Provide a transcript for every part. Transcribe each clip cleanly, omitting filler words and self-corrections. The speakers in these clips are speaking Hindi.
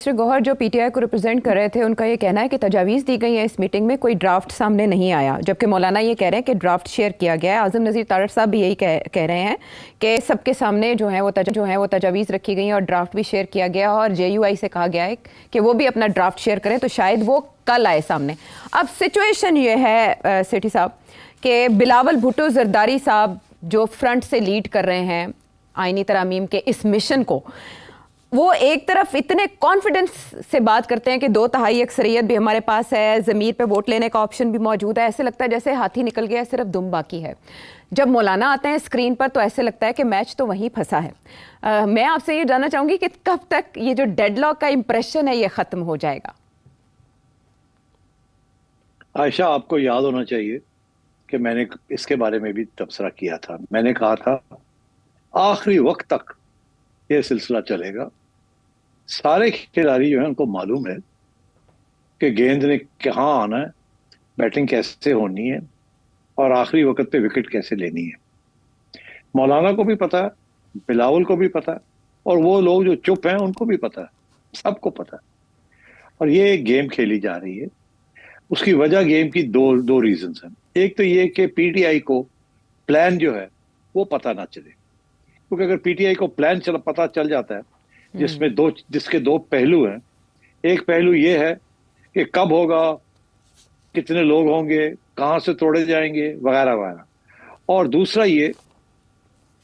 मिस्टर गौहर जो पीटीआई को रिप्रेजेंट कर रहे थे, उनका ये कहना है कि तजावीज़ दी गई है इस मीटिंग में, कोई ड्राफ्ट सामने नहीं आया, जबकि मौलाना ये कह रहे हैं कि ड्राफ्ट शेयर किया गया है। आज़म नज़ीर तारड़ साहब भी यही कह रहे हैं कि सबके सामने जो है वो तजावीज़ रखी गई हैं और ड्राफ्ट भी शेयर किया गया और JUI से कहा गया है कि वो भी अपना ड्राफ्ट शेयर करें, तो शायद वो कल आए सामने। अब सिचुएशन ये है सेठी साहब कि बिलावल भुट्टो जरदारी साहब जो फ्रंट से लीड कर रहे हैं आईनी तरमीम के इस मिशन को, वो एक तरफ इतने कॉन्फिडेंस से बात करते हैं कि 2/3 अक्सरियत भी हमारे पास है, ज़मीर पे वोट लेने का ऑप्शन भी मौजूद है, ऐसे लगता है जैसे हाथी निकल गया, सिर्फ दुम बाकी है। जब मौलाना आते हैं स्क्रीन पर तो ऐसे लगता है कि मैच तो वहीं फंसा है। मैं आपसे ये जानना चाहूँगी कि कब तक ये जो डेडलॉक का इम्प्रेशन है ये ख़त्म हो जाएगा? आयशा, आपको याद होना चाहिए कि मैंने इसके बारे में भी तबसरा किया था। मैंने कहा था आखिरी वक्त तक ये सिलसिला चलेगा। सारे खिलाड़ी जो है उनको मालूम है कि गेंद ने कहाँ आना है, बैटिंग कैसे होनी है और आखिरी वक्त पे विकेट कैसे लेनी है। मौलाना को भी पता है, बिलावल को भी पता है, और वो लोग जो चुप हैं उनको भी पता है, सबको पता है। और ये एक गेम खेली जा रही है। उसकी वजह गेम की दो रीजंस हैं। एक तो ये कि पीटीआई को प्लान जो है वो पता ना चले, क्योंकि अगर पीटीआई को प्लान पता चल जाता है जिसके दो पहलू हैं। एक पहलू ये है कि कब होगा, कितने लोग होंगे, कहां से तोड़े जाएंगे, वगैरह वगैरह, और दूसरा ये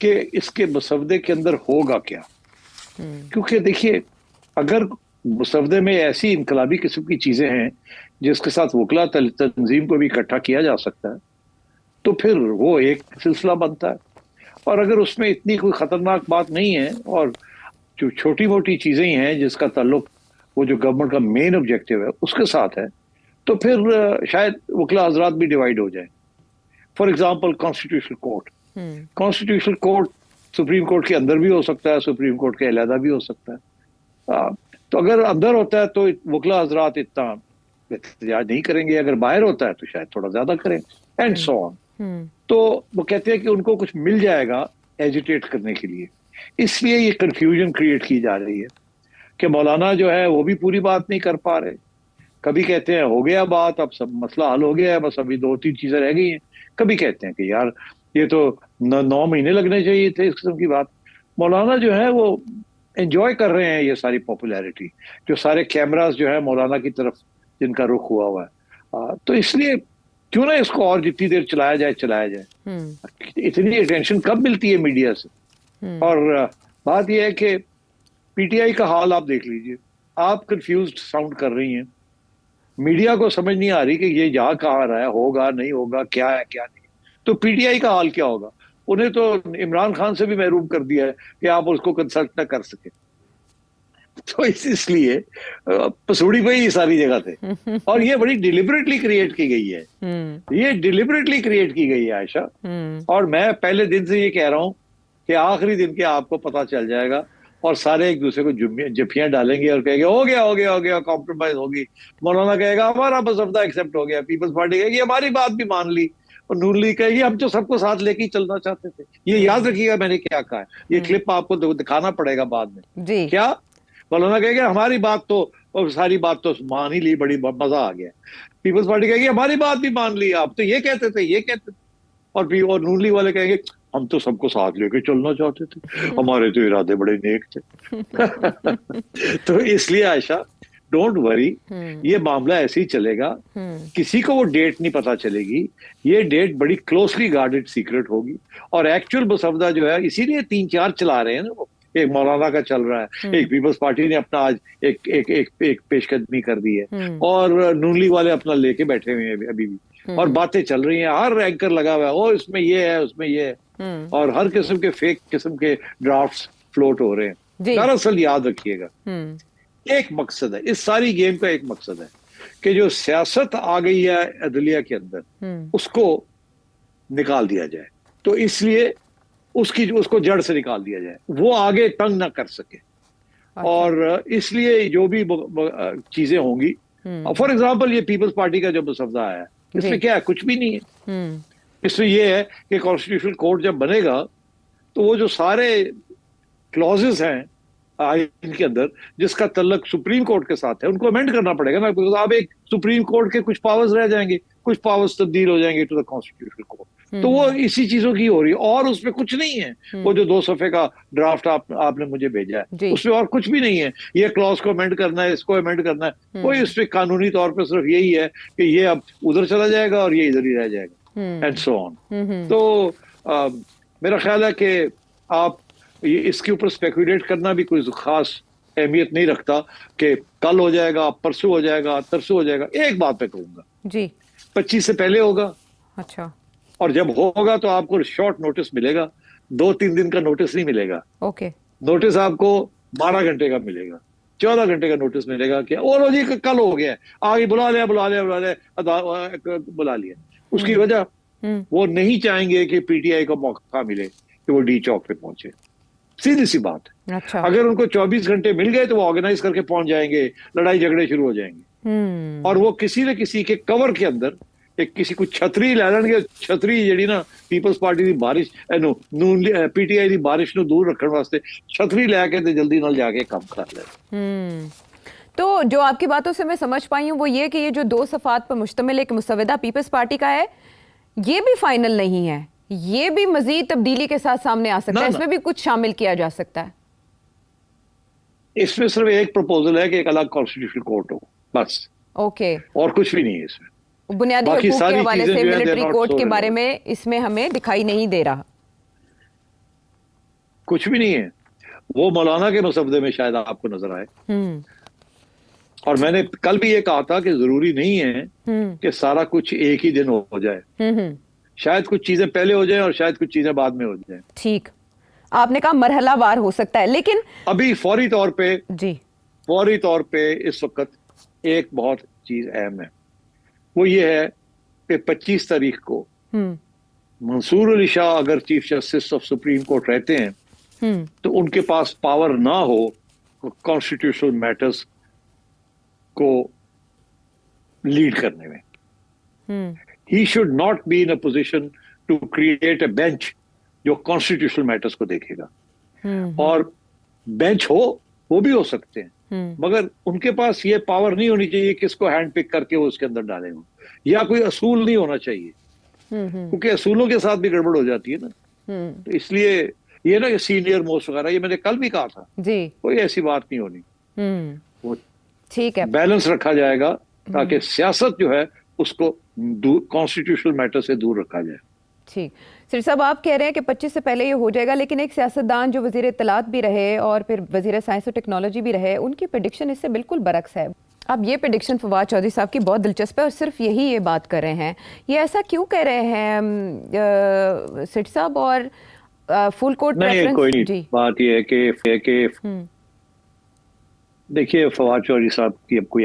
कि इसके मसवदे के अंदर होगा क्या। क्योंकि देखिए, अगर मसवदे में ऐसी इनकलाबी किस्म की चीजें हैं जिसके साथ वकला तंजीम को भी इकट्ठा किया जा सकता है, तो फिर वो एक सिलसिला बनता है। और अगर उसमें इतनी कोई खतरनाक बात नहीं है और जो छोटी मोटी चीजें ही हैं जिसका ताल्लुक वो जो गवर्नमेंट का मेन ऑब्जेक्टिव है उसके साथ है, तो फिर शायद वकला हजरात भी डिवाइड हो जाए। For example constitutional court, constitutional court supreme court के अंदर भी हो सकता है, सुप्रीम कोर्ट के अलहदा भी हो सकता है। तो अगर अंदर होता है तो वकला हजरात इतना एहतजाज नहीं करेंगे, अगर बाहर होता है तो शायद थोड़ा ज्यादा करें, एंड सो ऑन। तो वो कहते हैं कि उनको कुछ मिल जाएगा एजिटेट करने के लिए, इसलिए ये कंफ्यूजन क्रिएट की जा रही है कि मौलाना जो है वो भी पूरी बात नहीं कर पा रहे। कभी कहते हैं हो गया बात, अब सब मसला हल हो गया है, बस अभी 2-3 चीजें रह गई हैं। कभी कहते हैं कि यार ये तो 9 महीने लगने चाहिए थे इस किस्म की बात। मौलाना जो है वो एंजॉय कर रहे हैं ये सारी पॉपुलैरिटी, जो सारे कैमरास जो है मौलाना की तरफ जिनका रुख हुआ है। तो इसलिए क्यों ना इसको और जितनी देर चलाया जाए। इतनी अटेंशन कब मिलती है मीडिया से। और बात यह है कि पीटीआई का हाल आप देख लीजिए, आप कंफ्यूज्ड साउंड कर रही हैं, मीडिया को समझ नहीं आ रही कि ये जा कहाँ रहा है, होगा नहीं होगा, क्या है क्या नहीं। तो पीटीआई का हाल क्या होगा? उन्हें तो इमरान खान से भी महरूम कर दिया है कि आप उसको कंसल्ट ना कर सके। तो इसलिए पसूड़ी पे ही सारी जगह थे। और ये बड़ी डिलिबरेटली क्रिएट की गई है, ये डिलिबरेटली क्रिएट की गई है आयशा। और मैं पहले दिन से ये कह रहा हूं कि आखिरी दिन के आपको पता चल जाएगा और सारे एक दूसरे को जफियां डालेंगे और कहेंगे हो गया कॉम्प्रोमाइज होगी। मौलाना कहेगा हमारा मसवदा एक्सेप्ट हो गया, पीपल्स पार्टी कहेगी हमारी बात भी मान ली, और नून लीग कहेगी हम तो सबको साथ लेके ही चलना चाहते थे। ये याद रखिएगा मैंने क्या कहा है, ये क्लिप आपको दिखाना पड़ेगा बाद में जी। क्या मौलाना कहेगा हमारी बात तो और सारी बात तो मान ही ली, बड़ी मजा आ गया। पीपल्स पार्टी कहेगी हमारी बात भी मान ली, आप तो ये कहते थे। और नून लीग वाले कहेंगे हम तो सबको साथ लेके चलना चाहते थे, हमारे तो इरादे बड़े नेक थे। तो इसलिए आयशा डोंट वरी, ये मामला ऐसे ही चलेगा। किसी को वो डेट नहीं पता चलेगी, ये डेट बड़ी क्लोजली गार्डेड सीक्रेट होगी। और एक्चुअल मसवदा जो है, इसीलिए 3-4 चला रहे हैं ना, वो एक मौलाना का चल रहा है, एक पीपल्स पार्टी ने अपना आज एक पेशकदमी कर दी है, और नून लीग वाले अपना लेके बैठे हुए हैं अभी भी, और बातें चल रही हैं, हर एंकर लगा हुआ है, ओ इसमें ये है उसमें ये है, और हर किस्म के फेक किस्म के ड्राफ्ट्स फ्लोट हो रहे हैं। दरअसल याद रखिएगा, एक मकसद है, इस सारी गेम का एक मकसद है कि जो सियासत आ गई है अदलिया के अंदर उसको निकाल दिया जाए। तो इसलिए उसको जड़ से निकाल दिया जाए, वो आगे तंग ना कर सके। और इसलिए जो भी चीजें होंगी, फॉर एग्जाम्पल ये पीपल्स पार्टी का जो मसवदा है, इसमें क्या है, कुछ भी नहीं है। इसमें यह है कि कॉन्स्टिट्यूशनल कोर्ट जब बनेगा तो वो जो सारे क्लॉजेस हैं आइन के अंदर जिसका तल्लक सुप्रीम कोर्ट के साथ है, उनको अमेंड करना पड़ेगा ना, बिकॉज अब एक सुप्रीम कोर्ट के कुछ पावर्स रह जाएंगे, कुछ पावर्स तब्दील हो जाएंगे टू द कॉन्स्टिट्यूशनल कोर्ट। तो वो इसी चीजों की हो रही है, और उसमें कुछ नहीं है। वो जो 2 सफ़े का ड्राफ्ट आपने मुझे भेजा है, उसमें और कुछ भी नहीं है। ये क्लॉज को अमेंड करना है, इसको अमेंड करना है, कोई उसमें कानूनी तौर पर सिर्फ यही है कि ये अब उधर चला जाएगा और ये इधर ही रह जाएगा, एंड सो ऑन। तो मेरा ख्याल है कि आप इसके ऊपर स्पेकुलेट करना भी कोई खास अहमियत नहीं रखता कि कल हो जाएगा, परसों हो जाएगा, तरसों हो जाएगा। एक बात मैं कहूंगा जी, 25 से पहले होगा। अच्छा। और जब होगा तो आपको शॉर्ट नोटिस मिलेगा, 2-3 दिन का नोटिस नहीं मिलेगा। ओके। नोटिस आपको 12 घंटे का मिलेगा, 14 घंटे का नोटिस मिलेगा कि ओ जी कल हो गया, आगे बुला लिया, बुला लिया। उसकी वजह वो नहीं चाहेंगे कि पीटीआई को मौका मिले कि वो डी चौक पे पहुंचे, सीधी सी बात है। अच्छा। अगर उनको 24 घंटे मिल गए तो वो ऑर्गेनाइज करके पहुंच जाएंगे, लड़ाई झगड़े शुरू हो जाएंगे, और वो किसी न किसी के कवर के अंदर एक किसी को छतरी लै लैणगे। छतरी ਜਿਹੜੀ ना पीपल्स पार्टी ਦੀ ਬਾਰਿਸ਼ ਇਹਨੂੰ ਨੂਨ पीटीआई ਦੀ ਬਾਰਿਸ਼ ਨੂੰ दूर रखने वास्ते छतरी लैके ते जल्दी नाल जाके काम कर ले। तो जो आपकी बातों से मैं समझ पाई हूँ वो ये कि ये जो 2 सफ़ात पर मुश्तमिल एक मुसवदा पीपल्स पार्टी का है, ये भी फाइनल नहीं है, ये भी मजीद तब्दीली के साथ सामने आ सकता है, इसमें भी कुछ शामिल किया जा सकता है। इसमें सिर्फ एक प्रपोजल है कि एक अलग कॉन्स्टिट्यूशनल कोर्ट हो, बस। ओके। और कुछ भी नहीं है इसमें। बुनियादी हकूक के हवाले से मिलिट्री कोर्ट के बारे में इसमें हमें दिखाई नहीं दे रहा, कुछ भी नहीं है। वो मौलाना के मसवदे में शायद आपको नजर आए। और मैंने कल भी ये कहा था कि जरूरी नहीं है कि सारा कुछ एक ही दिन हो जाए, शायद कुछ चीजें पहले हो जाएं और शायद कुछ चीजें बाद में हो जाएं। ठीक, आपने कहा मरहलावार हो सकता है, लेकिन अभी फौरी तौर पे इस वक्त एक बहुत चीज अहम है, वो ये है कि 25 तारीख को मंसूर अली शाह अगर chief justice of supreme court रहते हैं तो उनके पास पावर ना हो कॉन्स्टिट्यूशनल मैटर्स को लीड करने में। He should not be in a position to create a bench जो कॉन्स्टिट्यूशनल मैटर्स को देखेगा। और बेंच हो, वो भी हो सकते हैं, मगर उनके पास ये पावर नहीं होनी चाहिए कि इसको हैंड पिक करके वो उसके अंदर डाले हो, या कोई असूल नहीं होना चाहिए, क्योंकि असूलों के साथ भी गड़बड़ हो जाती है ना। तो इसलिए ये ना सीनियर मोस्ट वगैरह, ये मैंने कल भी कहा था जी, कोई ऐसी बात नहीं होनी। वो ठीक है, बैलेंस रखा जाएगा ताकि सियासत जो है उसको कॉन्स्टिट्यूशनल मैटर से दूर रखा जाए। ठीक, सिर साहब आप कह रहे हैं कि 25 से पहले ये हो जाएगा, लेकिन एक सियासतदान जो वज़ीर इत्तलात भी रहे और फिर वज़ीर साइंस और टेक्नोलॉजी भी रहे, उनकी प्रेडिक्शन इससे बिल्कुल बरक्स है। अब ये प्रेडिक्शन फवाद चौधरी साहब की बहुत दिलचस्प है और सिर्फ यही ये बात कर रहे हैं। ये ऐसा क्यों कह रहे हैं सिट साहब? और फुल कोर्ट प्रेफरेंस? कोई नहीं, जी, बात ये है कि देखिए फवाद चौधरी साहब की अब कोई